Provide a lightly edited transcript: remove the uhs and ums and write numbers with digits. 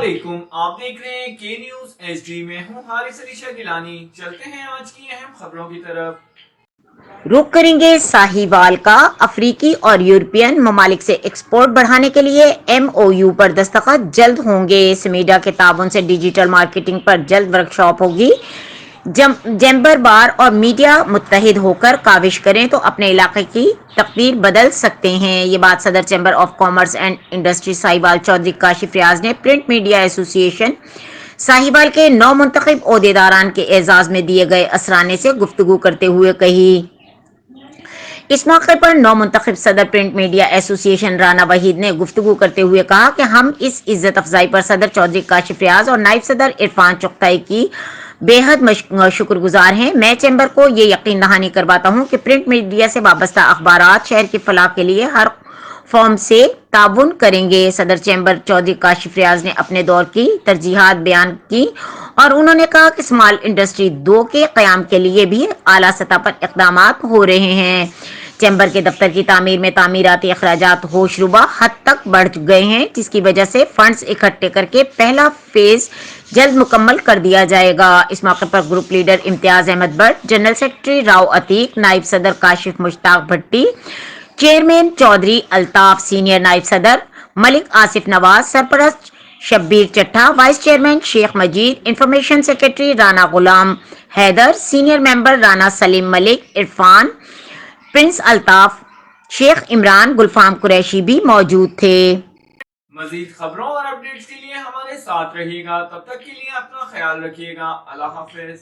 علیکم، آپ دیکھ رہے ہیں کے نیوز ایس ڈی میں ہوں حارث علی شاہ گیلانی۔ چلتے ہیں آج کی اہم خبروں کی طرف۔ رخ کریں گے ساہیوال کا افریقی اور یورپین ممالک سے ایکسپورٹ بڑھانے کے لیے ایم او یو پر دستخط جلد ہوں گے۔ سمیڈا کے تعاون سے ڈیجیٹل مارکیٹنگ پر جلد ورکشاپ ہوگی۔ چیمبر بار اور میڈیا متحد ہو کر کاوش کریں تو اپنے علاقے کی تقدیر بدل سکتے ہیں۔ یہ بات صدر chamber of commerce and industry Sahiwal Chaudhry Kashif Riaz نے پرنٹ میڈیا ایسوسی ایشن ساہیوال کے نو منتخب عہدیداران کے اعزاز میں دیے گئے اثرانے سے گفتگو کرتے ہوئے کہی۔ اس موقع پر نو منتخب صدر پرنٹ میڈیا ایسوسی ایشن رانا وحید نے گفتگو کرتے ہوئے کہا کہ ہم اس عزت افزائی پر صدر چودھری کاشف ریاض اور نائب صدر عرفان چغتائی کی بے حد شکر گزار ہیں۔ میں چیمبر کو یہ یقین دہانی کرواتا ہوں کہ پرنٹ میڈیا سے وابستہ اخبارات شہر کی فلاح کے لیے ہر فارم سے تعاون کریں گے۔ صدر چیمبر چودھری کاشف ریاض نے اپنے دور کی ترجیحات بیان کی اور انہوں نے کہا کہ اسمال انڈسٹری 2 کے قیام کے لیے بھی اعلیٰ سطح پر اقدامات ہو رہے ہیں۔ چیمبر کے دفتر کی تعمیر میں تعمیراتی اخراجات ہوشربا حد تک بڑھ گئے ہیں، جس کی وجہ سے فنڈز اکٹھے کر کے پہلا فیز جلد مکمل کر دیا جائے گا۔ اس موقع پر group leader Imtiaz Ahmed Butt, general secretary Rao Atiq, نائب صدر کاشف مشتاق بھٹی، چیئرمین چودھری الطاف، سینئر نائب صدر ملک آصف نواز، سرپرست شبیر چٹھا، وائس چیئرمین شیخ مجید، information secretary Rana Ghulam Haider, senior member Rana سلیم ملک، عرفان، پرنس الطاف، شیخ عمران، گلفام قریشی بھی موجود تھے۔ مزید خبروں اور اپڈیٹس کے لیے ہمارے ساتھ رہیے گا، تب تک کے لیے اپنا خیال رکھیے گا۔ اللہ حافظ۔